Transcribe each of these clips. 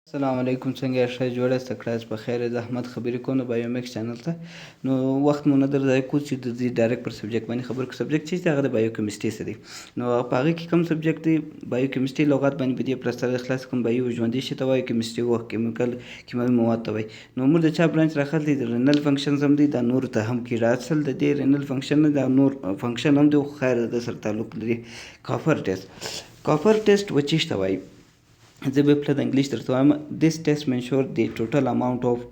السلام علیکم، څنګه یاست؟ ښه جوړ یاست؟ کړاست په خیر. زه احمد خبرې کوم د بایومیکس چینل ته. نو وخت مو نه در ضایع کوو چې د دې ډایرکټ پر سبجیکټ باندې خبرې کوو. سبجیکټ چې دی هغه د بایوکیمسټري څه دی. نو په هغه کې کوم سبجیکټ دی؟ بایوکیمسټري لغت باندې په دې پلستر د خلاص کوم بایو ژوندي شي ته وایي، کیمسټري وخت کیمیکل کیمیاوي مواد ته وایي. نو موږ د چا برانچ راخلي د رینل فنکشنز هم دی، دا نور ته هم کېږي. اصل د دې رینل فنکشن نه دا نور فنکشن هم دی، خو خیر د سره تعلق لري. کاپر ټیسټ، کاپر ټیسټ وچیش ته وایي. زه به په انګلیش درته وایم. This test measures the total amount of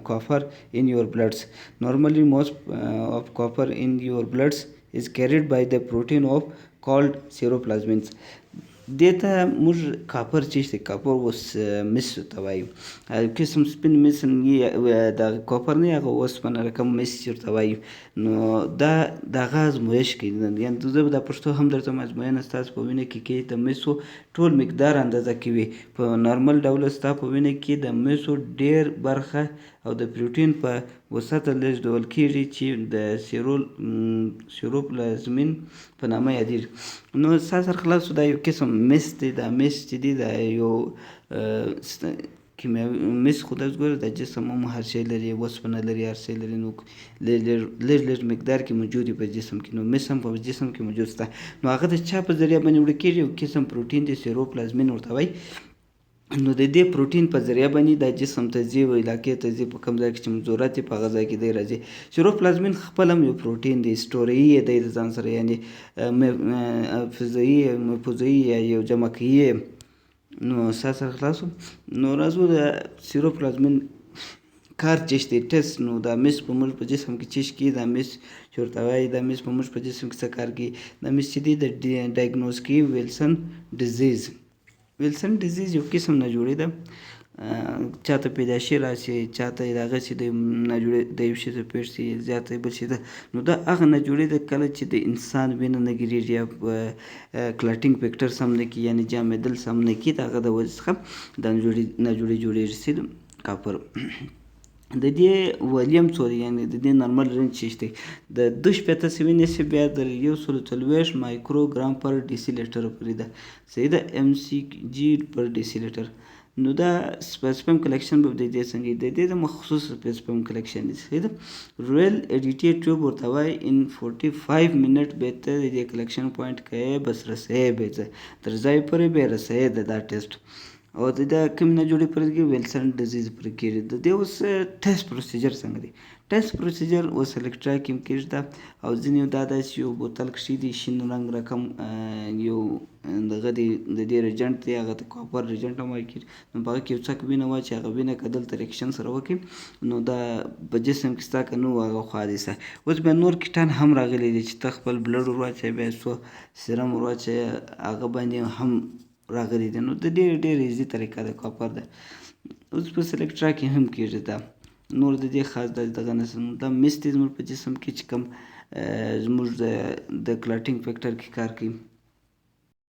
copper in your bloods. Normally most of copper in your bloods is carried by the protein of called seroplasmins. دې ته موږ کاپر چې دی، کاپر اوس مس ته وایو. قسم سپین مس د کاپر نه هغه اوسپنه رقم مس ورته وایو. نو دا د هغه ازمویش کوي. یعنې زه به دا پښتو هم درته وایم، ازموینه ستاسو په وینه کې کوي د مسو ټول مقدار اندازه کوي. په نارمل ډول ستا په وینه کې د مسو ډېر برخه او د پروټین په وسطه لیږدول کېږي چې د سیروپلازمین په نامه یادېږي. نو ستا سره خلاص دا یو قسم مس دی. دا مس چې دی دا یو کیمیاوي مس خو داسې ګوره د جسم هم هر شی لري، اوسپنه لري، هر شی لري. نو لږ مقدار کې موجود وي په جسم کې. نو مس هم په جسم کې موجود شته. نو هغه د چا په ذریعه باندې وړل کېږي؟ یو قسم پروټین دی، سیروپلازمین ورته وایي. نو د دې پروټین په ذریعه باندې د جسم ته ځي، علاقې ته ځي، په کوم ځای کې چې ضرورت یې په هغه ځای کې دی راځي. سیروپلازمین خپل هم یو پروټین دی، سټوري یې دی د ځان سره، یعنې فضایي یا یو جمع کوي. نو ستا سره خلاصو. نو راځو د سیروپلازمین کار چې دی ټیسټ. نو دا مس په موږ په جسم کې چیش کوي. دا مس چې ورته وایي، دا مس په موږ په جسم کې څه کار کوي؟ دا مس چې دی د ډایګنوز کوي ویلسن ډیزیز. ویلسن ډیزیز یو قسم ناجوړي ده، چاته پیدایشي راشي، چاته دغه چې د ناجوړي د یو شي ته پېښ شي، زیاته بل شي ده. نو دا هغه ناجوړي ده کله چې د انسان وینه نه ګرېږي یا کلاټینګ فیکټر سم نه کوي، یعنې جامېدل سم نه کوي، د هغه د وجې څخه دا ناجوړي جوړېږي. چې کاپر د دې ولیم څو دی، یعنې د دې نارمل رینج چې دی د 2.5 نصف بیا د 140 مایکروګرام پر ډیسي لیټر پورې ده. صحیح ده، ام سی جی پر ډیسي لیټر. نو دا سپیسیفم کلیکشن به د دې څنګه د دې د مخصوص سپیسیفم کلیکشن دی. صحیح ده، رویل ایډیټي ټیوب ورته وایي. ان 45 منټ به ته د دې کلیکشن پوینټ کوي، بس رسوي به تر ځای پورې به رسوي د دا ټیسټ. او د دا کوم ناجوړي پر کېږي؟ ویلسن ډیزیز پر کېږي. د دې اوس ټیسټ پروسیجر څنګه دی؟ ټیسټ پروسیجر اوس الکتراکیم کېږي ده، او ځینې دا داسې یو بوتل کښې دي شین رنګ رقم یو دغه دی، د دې ریجنټ دی، هغه ته کاپر ریجنټ هم وایي کېږي. نو په هغه کې یو څک وینه واچوي، هغه وینه که دلته ریاکشن سره وکړي نو دا په جسم کې ستا که نه وو هغه خوا دي سه. اوس بیا نور کیټان هم راغلي دي چې ته خپل بلډ ور واچوې، بیا څو سیرم ور واچوې، هغه باندې هم راغلي دي. نو د ډېر ایزي طریقه د کاپر ده. اوس په سلیکټرا کې هم کېږي دا. نور د دې خاص دغه نسل دا مس دی زموږ په جسم کې چې کوم زموږ د کلاټینګ فیکټر کې کار کوي.